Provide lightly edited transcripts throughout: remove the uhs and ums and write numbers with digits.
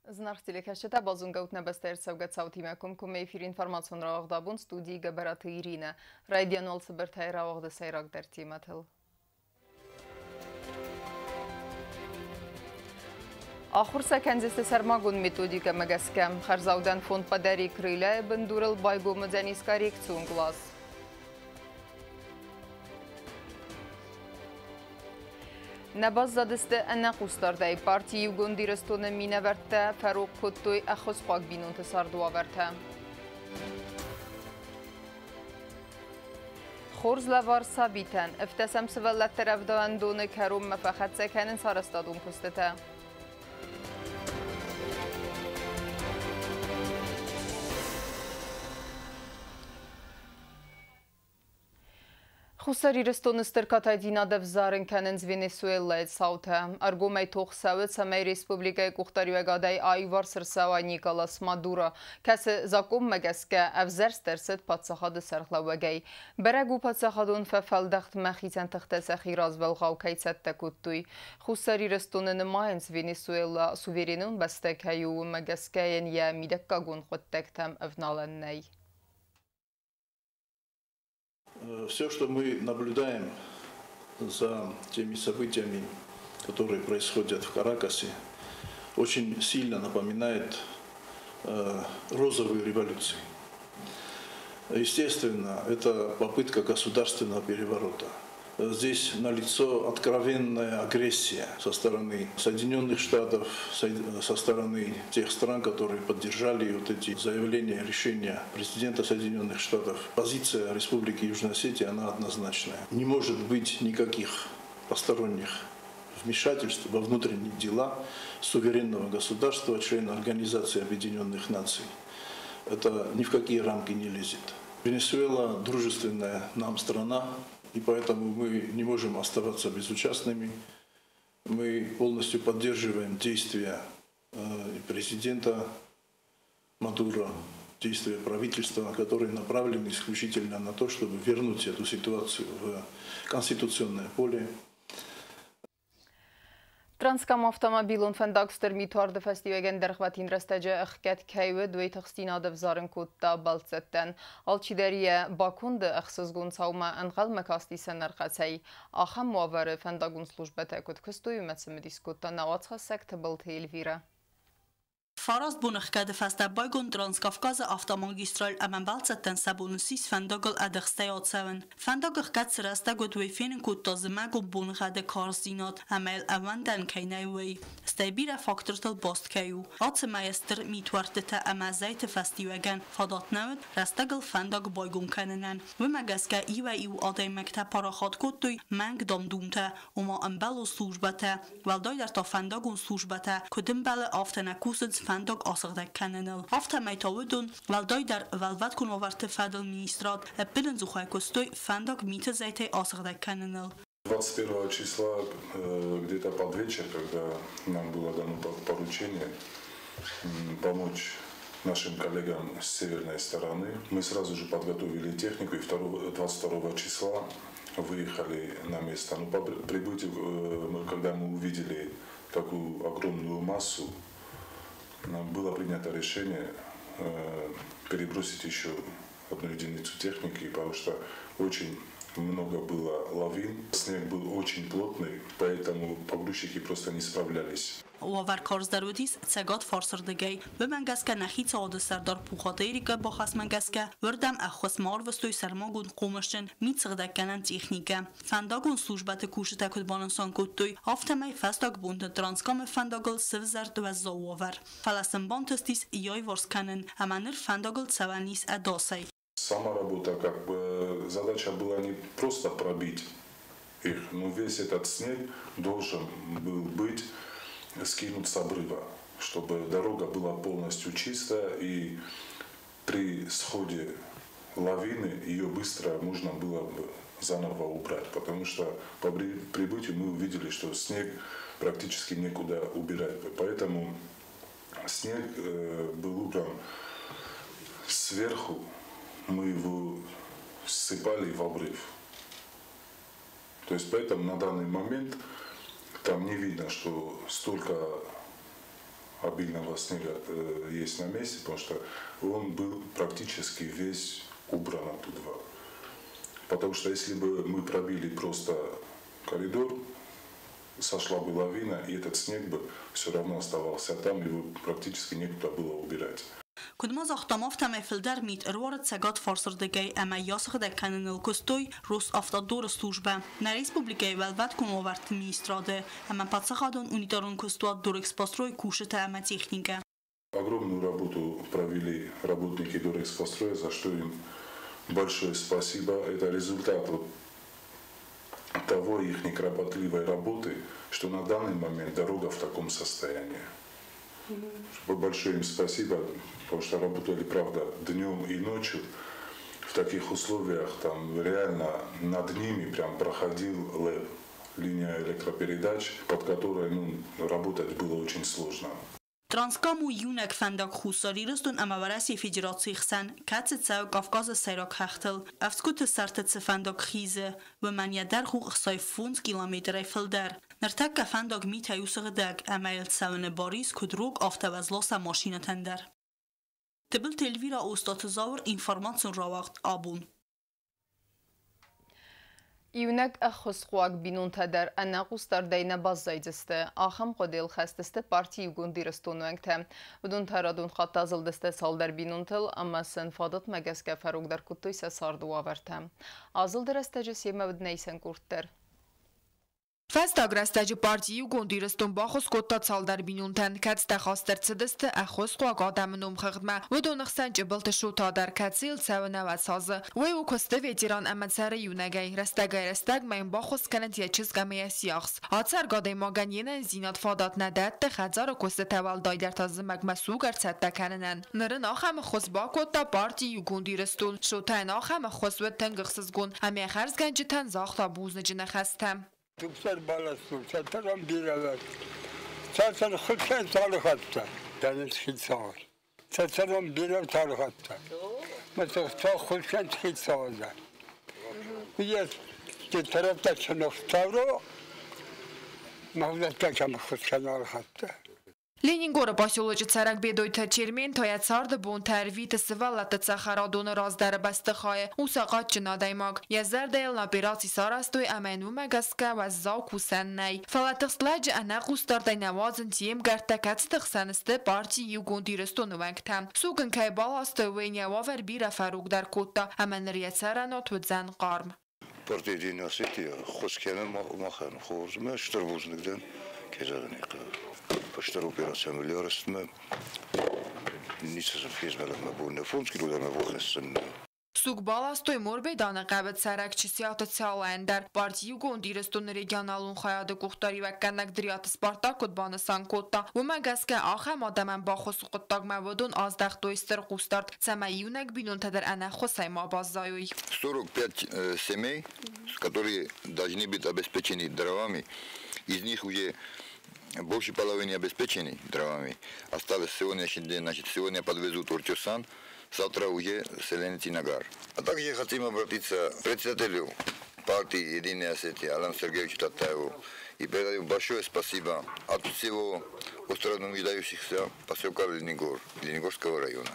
Знахтелekasheta bazungaut nebester savgatsauti mekum kum efir informatsiyon ravagdabun studi gabaratı irine. Radiyan olsa bir tayra ravagda sayrak dertimatil. Ахурса кәнзесті сармагун методика мәгәскәм. Харзаудан фонд падари крыля бендурыл байгу мәдәнис коррекцион глаз. Набаз задысты әнә қустардай партии гондирыстоны мине вәртті Фаруқ Құттой әхос қақ бинунты сардуа вәртті. Хорзлавар сабитен, əftəsəm sıvəllət tərəvdən donu kərum məfəxət zəkənin sarıstadun püstətə. Խուսար իրստոնը ստրկատայդինա դվզարն կեննց Վենեսուելայց սավթը, արգոմայ թողսավը ծամայ Ռեսպուբլիկայ կուղտարյու էգադայ այվար սրսավայ Նիկոլաս Մադուրը, կասը զակում մգեսկը əvzər ստերսըտ պատսախadı սարխլավագայ, բərəգու պատսախadun ֆəfəldəxt məxizən թղտəsə խիրազվəl ғավկայցət տəկուտտույ, խուսար իրստոնը նմայնց Վենեսուելա սուվերենուն բəստəkəyու մգեսկəyən yə միդəկկագուն խոտտəktəm əvnalənնəy. Все, что мы наблюдаем за теми событиями, которые происходят в Каракасе, очень сильно напоминает розовую революцию. Естественно, это попытка государственного переворота. Здесь налицо откровенная агрессия со стороны Соединенных Штатов, со стороны тех стран, которые поддержали вот эти заявления, решения президента Соединенных Штатов. Позиция Республики Южная Осетия, она однозначная. Не может быть никаких посторонних вмешательств во внутренние дела суверенного государства, члена Организации Объединенных Наций. Это ни в какие рамки не лезет. Венесуэла дружественная нам страна, и поэтому мы не можем оставаться безучастными. Мы полностью поддерживаем действия президента Мадуро, действия правительства, которые направлены исключительно на то, чтобы вернуть эту ситуацию в конституционное поле. Transkam avtomobilun fendagster mituardı festivagen derxvatin rastacı ıxket kayve duet ıxstina devzarın kutta baltsetten. Alçideriye bakundu ıxsızgun savma enqal mekasti senarxasay. Axam muavarı fendagun slujbete kut kıstoyu metsim diskutta navatsa sekte baltı Elvira. Farast bunıqqədə fəstəbaygun Transkafqazı avtomagistral əmənbəlcətdən səbunusис fəndaqıl ədəxstəyat Fəndaqıq qət sırəstə qodveyfinin kuttazıməqun bunıqədə karzinat əməl əvəndən kəynəywey. Stəybirə faktırtıl bastkəyu. Atı məyəstır mituartətə əməzəytə fəstivəgən fadatnəvət rəstəqıl fəndaq baygun kənənən və məqəskə ivə iv aday məktə paraxat kuttuy məng damdumtə oma əmbəl o slujbətə vəldaylər ta fəndaqun slujbətə küdüm bələ aftənə kusıds Фандок асыгдак кененел. Авто майтовудун валдойдар валват куноварты федерал министрат эппилен зухай костой фандок мита зайтай асыгдак кененел. 21 числа, где-то под вечер, когда нам было дано поручение помочь нашим коллегам с северной стороны, мы сразу же подготовили технику и 22 числа выехали на место. Но по прибытию, когда мы увидели такую огромную массу, было принято решение перебросить еще одну единицу техники, потому что очень много было лавин, снег был очень плотный, поэтому погрузчики просто не справлялись. Уавар карздарудис цегат фарсырдыгай бемангаска нахица оды сардар пухатырика бахас мангаска вырдам ахос марвстой сармагун қомышчын мицгдакканан техника фандагун службаты кушита кудбансан куттой автомай фастаг бунт транскам фандагл севзард ва зоавар фаласен бантстис яй ворсканен аманер фандагл цаванис адосай. Сама работа, как бы, задача была не просто пробить их, но весь этот снег должен был быть скинут с обрыва, чтобы дорога была полностью чистая и при сходе лавины ее быстро можно было бы заново убрать, потому что по прибытию мы увидели, что снег практически некуда убирать, поэтому снег был убран сверху. Мы его ссыпали в обрыв. То есть поэтому на данный момент там не видно, что столько обильного снега есть на месте, потому что он был практически весь убран оттуда. Потому что если бы мы пробили просто коридор, сошла бы лавина, и этот снег бы все равно оставался там, его практически некуда было убирать. Кудмаз охтамов там эфилдер мит рворот сагат форсордегей ама ясах деканен костой рус автодор служба. На республике велват кумоварт администрады, ама подсахадон унитарон костуат дорекспострой кушета ама техника. Огромную работу провели работники Дорекспостроя, за что им большое спасибо. Это результат того их некропотливой работы, что на данный момент дорога в таком состоянии. Большое им спасибо, потому что работали, правда, днем и ночью в таких условиях. Там реально над ними прям проходил ЛЭП, линия электропередач, под которой работать было очень сложно. Տրանսկամ ու յունեք ֆանդակ խուսարիրստուն ամավարասի ֆեդերացի խսան կացը ցավ Կավկազը սայրակ հախտել ավսկուտը սարտը ֆանդակ խիզը վմանյադար խու խսայ ֆունց կիլոմետր այֆլդար նրտակ ֆանդակ միթայուսը գդակ ամայլ ցավնը բարիս քուդրուկ ավտովազլոսա մաշինա տանդար Տբլ տելվիրա ոստատզավոր ինֆորմացիոն ռավախտ աբուն Իունակ ախոսխուակ բինունթադար անաղուստար դայնա բազայձստը, ախամ խոդել խաստստը պարտի ուգունդիրստունու ենգտը, վդուն թարադուն խատազլդստը սալդար բինունթել, ամասն ֆադոտ մագասկա ֆարուգդար կուտույսը սարդու ավարդը. Ազıl դրաստաջս եմը վդնեյսն կուրտտեր. Festagrásztágyi parti ugondíroztunk Bachos kotta caldarbinunten, kecte hasztercedeszte a hoszkoak adámnom hagdma, vodónak szentjöbölte sótadár kecil cevenevet szazı. Vajókozte vétiran emetszerre jünegei, reszteg, melyen Bachos kenetje csizgaméje sziachsz. A cergadai magán jenen zinat fadat nedette, hádzara kosztetevel dajdert az meg messzúgar cette kenenen. Nörön achám hozba kotta parti ugondíroztul, sótán achám hozvet tengökszözgón, amely herzgáncsitán zakhta búznögyene heztem. Tüpser balasın, çataram bir evet. Çataram xılken tarih hatta. Deniz xilsağır. Çataram bir ev tarih hatta. Mesela çok xılken xilsağırlar. Bir tarafta çanıqtavro, mahvletka kam xılken tarih hatta. Ленингора поселоче царак бедойта чермен тая царда бун тарвита сывалата цахарадон раздар бастахае усақат чинадаймаг язардел на операции сарастой амену магаска ва зауку сенней фалатықслаж анақустардай навазын тием гартакатстықсанысты парти югундирестон вангтам сугын кай баласты веня вавер бира фарук дар котта аменрия царанот вдзан қарм Партия династия хоскена махан хорзма штурбузнигден кезаганиқа Паштар операция миллиардстме нисасан физмелме буне фунски лудаме вохеssen Сук баластой морбе дана қабет сарак чисията цаландар партии угондирестон регионалун хаяды кухтари вакканак дрият Спартак отбаны санкотта умагаске ахам адаман бахос қоттаг маводун аздахтойстер қустарт сама юнак бинун тадар ана хосайма баззаюй 45 семей, которые должны быть обеспечены дровами, из них уже больше половины обеспечены дровами. Осталось сегодняшний день, значит, сегодня подвезут Уртюсан, завтра уже селенец Нагар. А также хотим обратиться к председателю партии «Единая Осетия» Алану Сергеевичу Татаеву и передаю большое спасибо от всего островно-нуждающихся поселка Ленигорского района.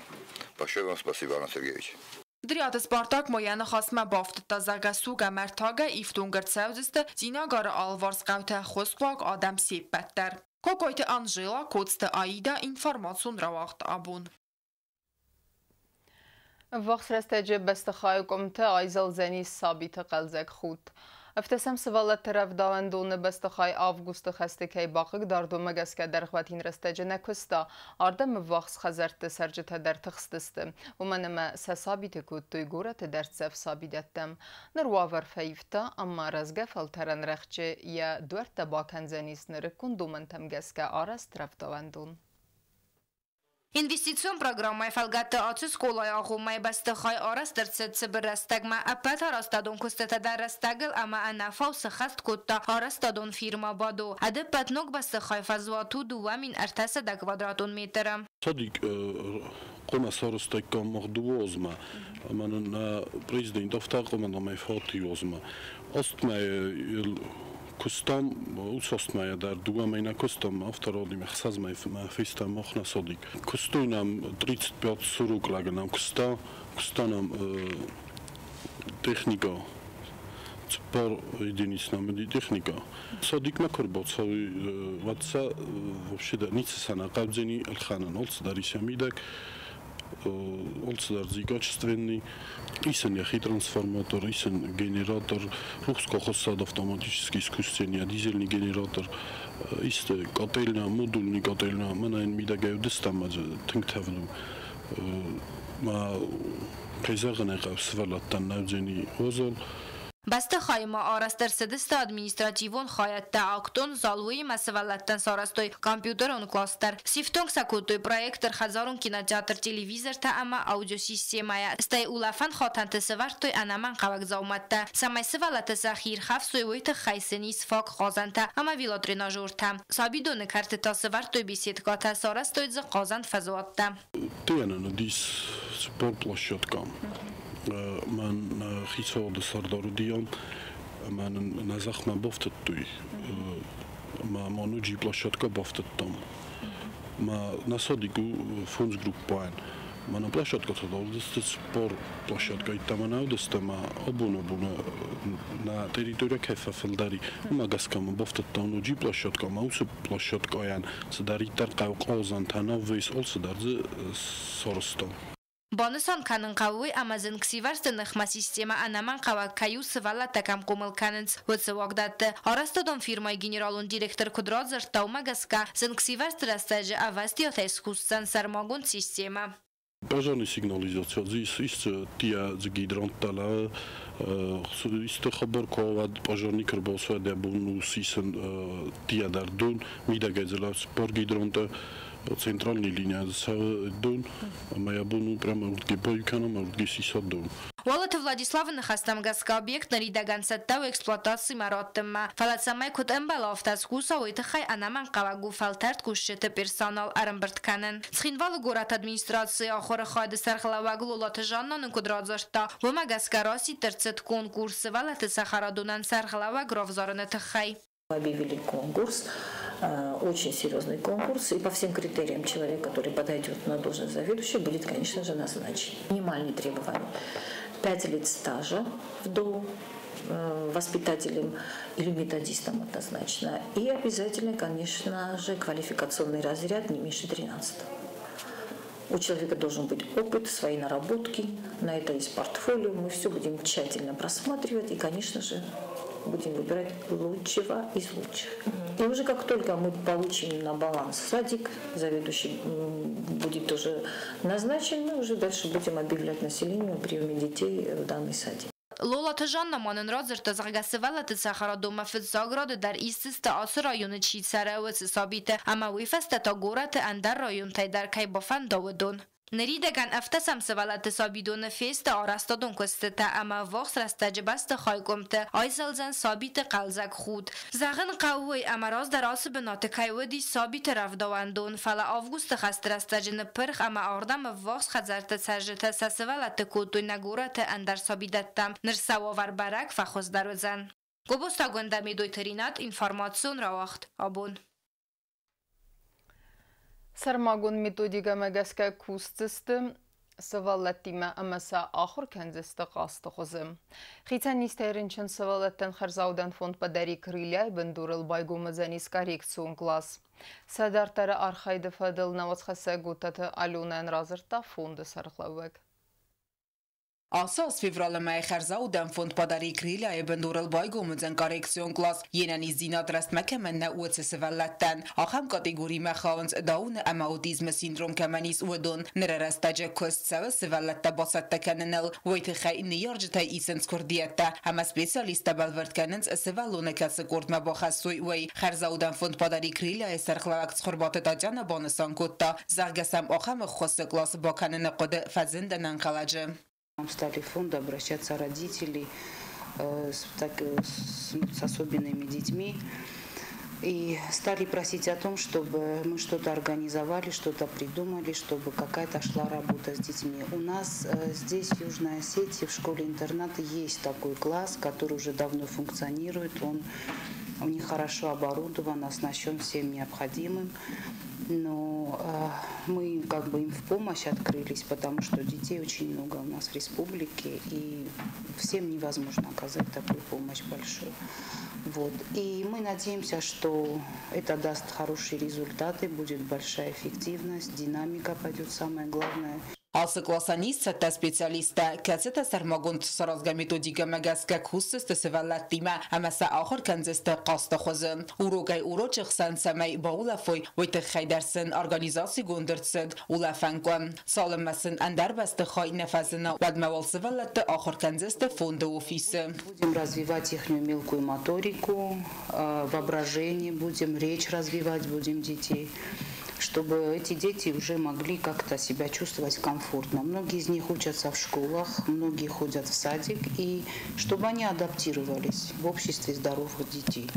Большое вам спасибо, Алан Сергеевич. Դրիատը Սպարտակ մոյանը խասմա բավտտա զագասուգա մերթագա իվտունգր ծավզստը զինագարը ալվարսկավթը խոսկվակ ադամ սիպպետտեր։ Կոկոյտը Անժելա, կոցտը Աիդա, ինվարմացուն ռավաղտ աբուն։ Վախսրեստեջը բեստխայու կոմտը այզալ զենի սաբիթը կալզեք խուտ։ Eftesem sıvalat taraf davandonu bestixay avgustu xastekay baxıq dardoma gaska darxvatin rastecene kusta arda mvaxs xazartı sercete der tıxtıstı. Umanema sesabite kuttu gora te dertsef sabidettem. Nırwaver feyfta amma razgef alteren rexçe ya dörtte bakenzenis nırı kundumentem gaska aras taraf davandon. Investitsion programmay falgatta atsus kolay ağumay bastixay aras dertsetse berastagma apat arastadon kustata darastagl ama anafaw saxast kotta arastadon firma bado ade patnog bastixay fazwatu duamin artasa da kvadratun metra Sadik qoma sarostakka maqduozma man prezident aftar qoma mai fatiozma astma Кустам усостмая дар дуамейна кустам автородим хсазмай фиста мохна содик. Кустуйнам 35-40 лагнам кустанам техника. Пар единиц нам техника. Содик макорбоца ватса вообще да ницсана qabdzeni алханан олц дарисамидак олцдарзи качественный исен трансформатор, исен генератор, рухскохосад автоматический искусственный дизельный генератор, исте котельня, модульный котельня, манайн мидагевдес тамаз тинктавну ма пейзаган aqavs valatan navdzeni ozol Басты хайма арастырсыдысты административон хаятта актон залуи масывалаттан сарастой компьютерон кластер. Сифтонг сакутой проектор хазарун кинотеатр телевизорта ама аудиосистемая. Стай улафан хатанты сывартой анаман қавак зауматта. Самай сывалаты захир хавсуй войты хайсыни сфак хазанта ама велотренажурта. Сабидоны картыта сывартой беседката сарастой за казант фазуатта. Тыянаны дис спортплощадкам. من خیسال سرداردیام من نزخ من بافتد توی ما نوجی پلاشتکا بافتد تام ما نسادیگو فونز گروپ باین من پلاشتکا تداردست سپور پلاشتکا ایتام نودست ما ابونه na teritoriu کیف فلداری ما گسکم بافتد تام نوجی پلاشتکا ما اوس پلاشتکایان سداری در قوق آزان تناویس آل سدارز سرستان Бонусон канын қауы Амазон ксиварстынықма система анаман қава каю сывала такам қомыл канынц өтсі оғдатты. Арастадон фирмай генералун директор Кудрадзар таумагаска зын ксиварстырастажы авастиота искуссан сармагун система. Пожарная сигнализация. Здесь тия гидронтала, исты хабар ковад пожарник рбосва дебуну сисен тия дардун мидагайзела спор гидронта. Центральная линия дун, моя буну прямо вот гибойкана, вот гисисадун. Волоты Владиславы хастамгаска объект наридаган саттау эксплуатации мараттыма. Фалатсамай кут эмбала автоскуса уйтахай анаман кавагу фалтарт кушчеты персонал арамбыртканын. Схинвалы город администрации ахора хайды сархлавагу лолаты жаннанын Кудрадзарта. Вомагаска раси терцет конкурсы валаты сахарадунан сархлаваг ровзорыны тахай. Объявили конкурс, очень серьезный конкурс, и по всем критериям человек, который подойдет на должность заведующего, будет, конечно же, назначен. Минимальные требования. 5 лет стажа в ДО, воспитателем или методистом однозначно. И обязательно, конечно же, квалификационный разряд не меньше 13. У человека должен быть опыт, свои наработки, на это есть портфолио. Мы все будем тщательно просматривать и, конечно же, будем выбирать лучшего из лучших. И уже как только мы получим на баланс садик, заведующий будет тоже назначен, мы уже дальше будем объявлять населению о приеме детей в данный садик. Лолаты жаннаманын разырта зағгасывалаты сахарадома фитзаграды дар истисті асы районы чийцара өтсі сабиті, ама уйфасты тагораты андар район тайдар кайбафан давыдон. Неридаган афтасам сывалаты сабидоны фесті арастадон көстіті, ама вақс растажы басты хайгомты, айсалзан сабиті қалзак худ. Зағын қауы, ама раз дар асы бінаты кайвыди сабиті равдавандон, фала августы хаст растажыны пырх, ама ардам вақс хазарты сажыты сасывалаты кутуй нагураты андар сабидаттам, нырсава варбарак фахоз дарузан. Гобоста гөндами дойтаринат информацион равахт, абон. Сармагун методика мәгәскә кустысты, сывалаттима әмәсә ахыр кәнзісті қасты қозым. Хитан нистерінчен сывалаттан Харзаудан фонд падари крылья бендурыл байгумызанис коррекцион класс. Садартары архайды фадыл навацхаса гутаты алюнан разырта фонды сарықлауэг. Ասաս ֆևրալը խարզաուդան ֆոնդ падարի քրիլա է բնդուրել բայգոմուձեն կարեկցիոն կլաս ենանի զինադրաստ մեկեմեննա ուծը սվալատան ախամ կատեգորի մախաոնց դաունը ամաուտիզմը սինդրոմ կամանիս ուդոն նրարաստաջը կոստսավը սվալատա բոսատտականնել ոյթը խայ նիորջտայ իսենց կորդիետա համա սպեսիալիստա բալվերտկանենց սվալոնը կասը կորդմա բոխասույ ոյ խարզաուդան ֆոնդ падարի քրիլա է սարխլաղակ սխորբատը տաջանը բոնսան կոտտա զարգասամ ախամը խոսը կլաս բոքաննը կոդը ֆազնդանան խալաջը Нам стали в фонд обращаться родители с особенными детьми и стали просить о том, чтобы мы что-то организовали, что-то придумали, чтобы какая-то шла работа с детьми. У нас здесь в Южной Осетии в школе-интернате есть такой класс, который уже давно функционирует. Он у них хорошо оборудован, оснащен всем необходимым. Но мы как бы им в помощь открылись, потому что детей очень много у нас в республике, и всем невозможно оказать такую помощь большую. Вот. И мы надеемся, что это даст хорошие результаты, будет большая эффективность, динамика пойдет, самое главное. Ասը կլասանիստը սպեցիալիստը կացետը սարմագոնդ սարազգամետոդիկը մագասկա քուստը սվալատիմա ամասա ախոր կանզեստը qastախոզը ուրոգայ ուրոճղ սանսամայ բաուլաֆոյ ոյտը խայդարսն օրգանիզացի գոնդրցդ ուլաֆանկոն սալմասն անդարբաստը խայ նефազնա вадмавал свалатты ախոր կանզեստը фонда офисы. Будем развивать их мелкую моторику, воображение, будем речь развивать, будем детей, чтобы эти дети уже могли как-то себя чувствовать комфортно. Многие из них учатся в школах, многие ходят в садик, и чтобы они адаптировались в обществе здоровых детей.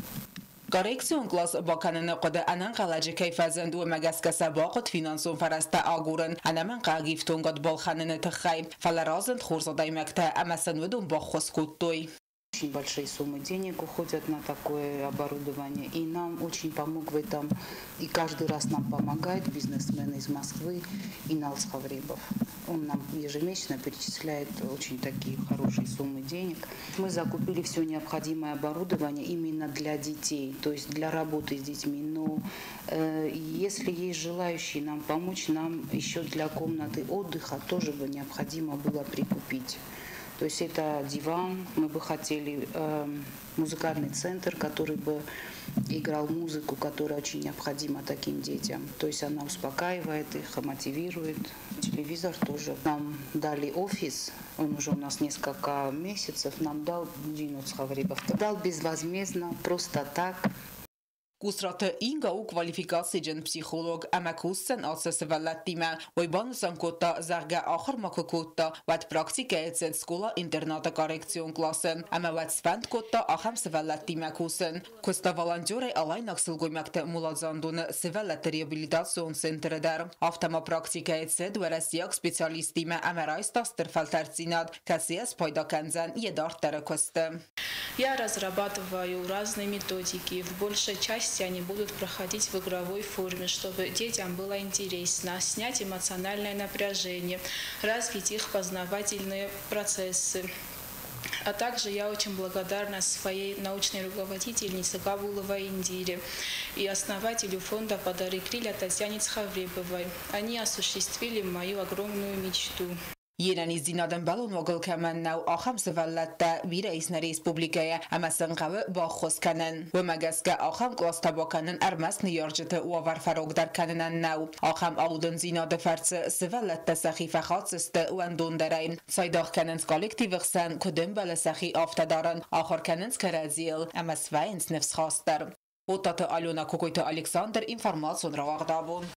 Коррекцион класс баканына кода анан калажы кайфазанд у магаскаса бакот финансун фараста агурын анаман кагифтун год болханына тахай фаларазанд хурзадай макта амасан удун бахос куттой. Очень большие суммы денег уходят на такое оборудование, и нам очень помог в этом, и каждый раз нам помогает бизнесмен из Москвы Инал Схавребов. Он нам ежемесячно перечисляет очень такие хорошие суммы денег. Мы закупили все необходимое оборудование именно для детей, то есть для работы с детьми. Но если есть желающие нам помочь, нам еще для комнаты отдыха тоже бы необходимо было прикупить. То есть это диван, мы бы хотели музыкальный центр, который бы играл музыку, которая очень необходима таким детям. То есть она успокаивает их, мотивирует. Телевизор тоже. Нам дали офис, он уже у нас несколько месяцев, нам дал Динут Схавребов. Дал безвозмездно, просто так. Կուսրատը ինգա ու կվալիվիկացիջն պսիխոլոգ ամակուսեն ասասը վալատիմա, ոյբանուսան կոտա զարգա ախր մակը կոտա, վատ պրակտիկա էցետ սկոլա ինտերնատը կարեկցիոն կլասեն, ամա վատ սվանդ կոտա ախամ սվալատիմա կուսեն. Կոստա վալանջոր է ալայն ակսıl գոյմակտը մուլազանդունը սվալատը ռեաբիլիտասիոն սենտրը դար. Ավտամա պրակտիկա էցետ վարասիակ սպեցիալիստիմա ամարայստաս տրֆալտարցինատ, կասիաս պայդականзан едартары косты. Я разрабатываю разные методики, в большей части они будут проходить в игровой форме, чтобы детям было интересно, снять эмоциональное напряжение, развить их познавательные процессы. А также я очень благодарна своей научной руководительнице Габуловой Индире и основателю фонда «Подари крылья» Татьяне Схавребовой. Они осуществили мою огромную мечту. Երանի զինադն բալուն ոգլ կամաննավ ախամ սվալատտա վիրայիսնա ռեսպուբլիկայա ամասնղավը բախոսկանն։ Վմագասկա ախամ կլաստաբականն արմասն երջտը ու ավարվարոգ դարկաննաննավ։ Ախամ աղուդն զինադը վարցը սվալատտա սախի վախացստը ու անդուն դարայն։ Սայդաղկաննց կոլեկտիվղսան կդեմ բալը սախի ավտադարան ախորկաննց կրազիլ ամասվայնց նվսխաստար։ Ոտատը Ալյոնա Կոկոյտը Ալեքսանդր ինվարմացիոն ռաղաղդավուն։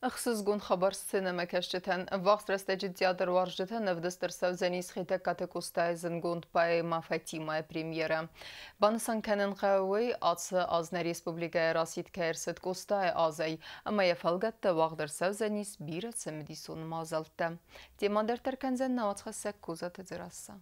Ախսզգուն խաբար սցենը կաշջթեն վաղ սրաստեջի տիատր վարժջթեն նվդստր սավզենիս խիտը կատեկուստայ զնգունդ պայ մաֆայտիմայ պրիմիերը։ Բանսան կենն խավուի ացը ազներ Ռեսպուբլիկայ ռասիտ կերսետ կուստայ ազայ, ամա եվալգատը վաղդր սավզենիս բիրը ծմդիսուն մազալտը։ Տեմանդեր տերկենզեն նավացխասեք կուզատը ձրասա։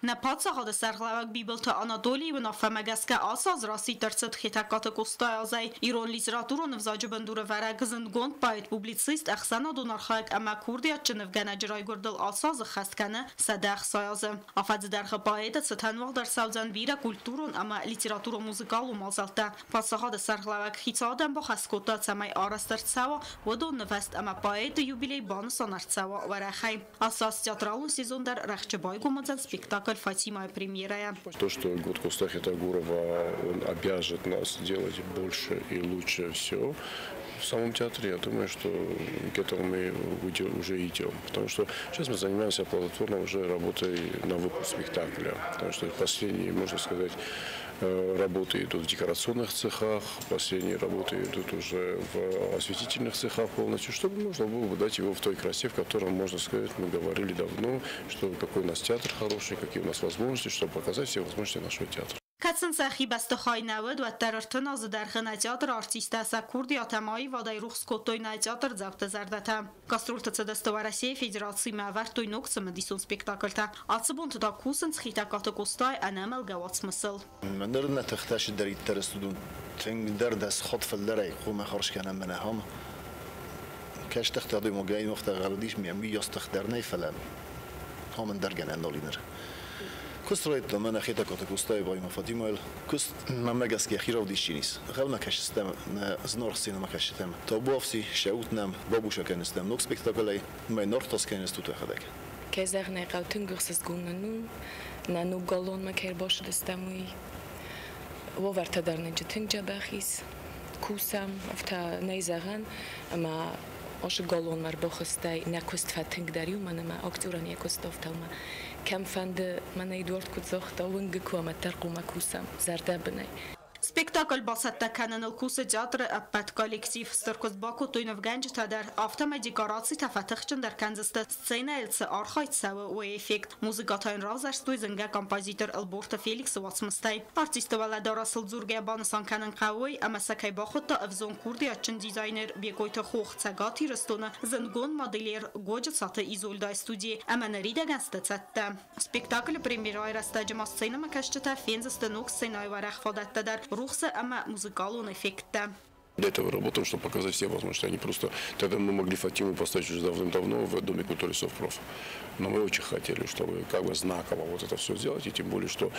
Նապացաղադը սարղլավակ բիբլթը Անադոլի վնավամագասկա ասազ ռասի տրծըտ խետակատը կոստայազայ իրոն լիզրատուրոն վզաջը բնդուրը վարագզն գոնդ պայդ պուբլիցիստ ախսանա դոնարխայք ամա կուրդիատ ճնվ գանաջրայ գորդել ասազը խաստկանը սադախ սայազը։ Ախած դարխը պայետը ծթանվաղ դարսավձան վիրա կուլտուրոն ամա լիտերատուրո մուզիկալ ու մազալտա։ Պացաղադը սարղլավակ խիցադան բոխասկոտա ծամայ արաստրցավը ոդոն նվաստ ամա պայետը юбилей բանսան արցավը վարախայ։ Ասազ театралուն сезондար ռախճբայ գոմածան спектакль Фатима премьера. То, что год Костахи Тагурова обяжет нас делать больше и лучше все в самом театре, я думаю, что к этому мы уже идем. Потому что сейчас мы занимаемся плодотворно уже работой на выпуск спектакля. Потому что последние, можно сказать, работы идут в декорационных цехах, последние работы идут уже в осветительных цехах полностью, чтобы можно было бы дать его в той красе, в котором, можно сказать, мы говорили давно, что какой у нас театр хороший, какие у нас возможности, чтобы показать все возможности нашего театра. Քացն սախի բաստխայ նավդ ու ատտարարթն ազդարխն այտյատր արտիստասա քուրդի ատամայի վադայ ռուխս կոտոյն այտյատր ձավտը զարդատա։ Կաստրուլտը ծդստով Россия Федерации մավար տույնոք ծմդիսուն սպեկտակլտա։ Ացբուն տտակուսն սխիտակատը կոստայ անամել գավաց մսլ։ Մներնը թղթաշ դրիտ tərստուդուն թենք դերդես խոտ ֆլդերայ խումը խորշկանան մնա համ Քեշ թղթադու մոգային օխտաղալդիշ մի յոստղ դերնեյ ֆլեմ Համն դերգանան նոլիներ Կուստրոյտ մնա խիտակատը կոստայ վայ մաֆատիմոյլ Կուստ մամնագասկի խիրով դիշինիս Խավնա քաշստեմ զնոր սինեմա քաշտեմ Տոբովսի շաուտնամ բաբուշականստեմ նոք սպեկտակլայ մայ նորտոսկանս տուտախադակ Քեզերնե ყავთინ գխսս գուննու նանու գալոն մքեր բոշ դստամուի Ովերթը դառնիչ թնջաբախիս քուսամ ավտա նեյզաղան ամա օշ գալոն մար բոխստայ նակուստ ֆաթինգ դարյու մանամա ակտորան եկոստով թամա կամ ֆանդ մանայ դորտ կուծող տավն գկոմա տարկումա քուսամ զարդաբնայ Спектакль басаттаканын ылкусы театры аппат коллектив Стыркос Баку Туйнов Ганджи тадар автома декорации тафатыхчын дарканзысты сцена эльцы архайцавы у эффект. Музыкатайн разарстой зынга композитор Алборта Феликс вацмыстай. Артистовала дарасыл зургая банысан канын қауой, амасакай бахотта авзон курди ачын дизайнер бекойты хоқ цагати рыстона зынгон моделер годжа саты изольдай студии. Аманарида гансты цатта. Спектакль премьерай растаджима сцена макашчата фензысты ног сценай варах фадаттадар. Рухса, ама музыкалун эффекта. Для этого работаем, чтобы показать все возможности. Они просто тогда мы могли Фатиму поставить уже давным-давно в Доме культуры Совпроф. Но мы очень хотели, чтобы как бы знаково вот это все сделать, и тем более, что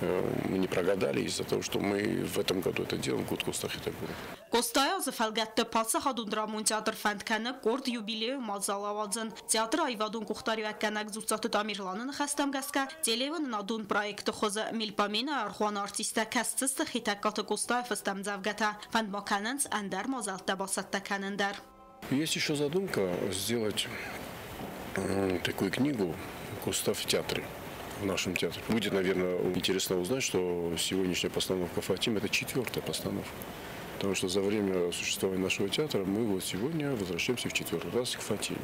мы не прогадали из-за того, что мы в этом году это делаем Гуд Костахитагура. Կոստայը զվալգատը պացը հադուն դրամուն театр ֆանդքանը կորդ յուբիլեյը մազալավadzın. Театr ayvadun kuxtarıvəkkanak zurtsatı tamirlanın xəstəm qəskə, televın nadun proyekti xozı milpamina arxuan artistə kəstsizdə xitakatı Костay fıstəm zavgata. Fandmakanınc əndər mazaltda basatda kanındar. Есть еще задумка сделать такую книгу «Костав в театре». В нашем театре. Будет, наверное, интересно узнать, что сегодняшняя постановка «Фатим» – это 4-я постановка. Потому что за время существования нашего театра мы вот сегодня возвращаемся в 4-й раз к Фатиме.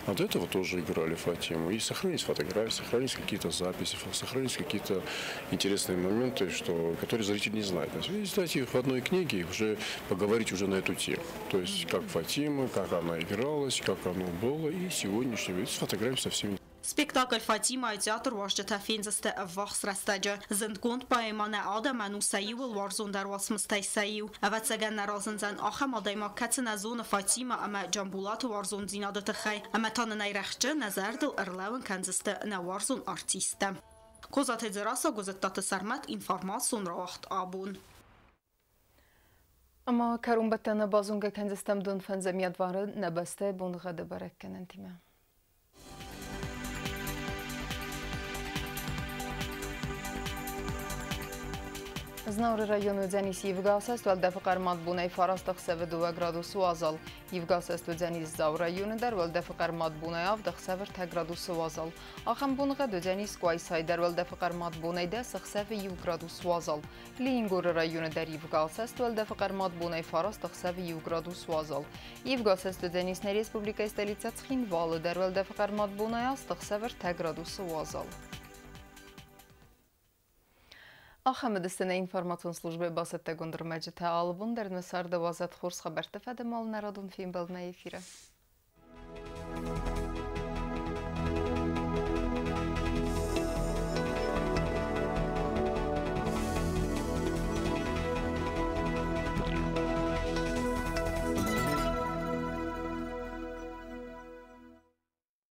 А до этого тоже играли Фатиму. И сохранились фотографии, сохранились какие-то записи, сохранились какие-то интересные моменты, которые зритель не знает. Издать их в одной книге и уже поговорить уже на эту тему. То есть как Фатима, как она игралась, как оно было. И сегодняшнего, с фотографиями со всеми. Спектакль Фатима театр важдата фензасты вахс растаджа. Зындгонд паэмана адаману саиу варзон дар васмыстай саиу. Аватсаган наразынзан ахам адайма кацына зона Фатима ама джамбулат варзон зинадаты хай. Ама таны найрахчы назардыл ырлауын канзысты на варзон артиста. Козат эдзераса гозеттаты сармат информацион равахт абун. Ама карумбаттаны базунга канзыстам дун фанзамиядвары набастай бунгады бараккан антима. Знаури району дзенис Евгасест валдефқар матбунай фарастық 7 градусу азал. Евгасест дзенис Зау району дар валдефқар матбунай авдық 7 градусу азал. Ахам бунға дзенис Куайсай дар валдефқар матбунай десық 7 градусу азал. Лингур району дар Евгасест валдефқар матбунай фарастық 7 градусу азал. Евгасест дзенис на республика столица Цхинвалы дар валдефқар матбунай астық 7 градусу азал. Ахамедистіне информацион службе басетте гондырмәджіті алыбын дәрні сарды вазат хорс хабарты фәді малын арадун фейм балына ефирі.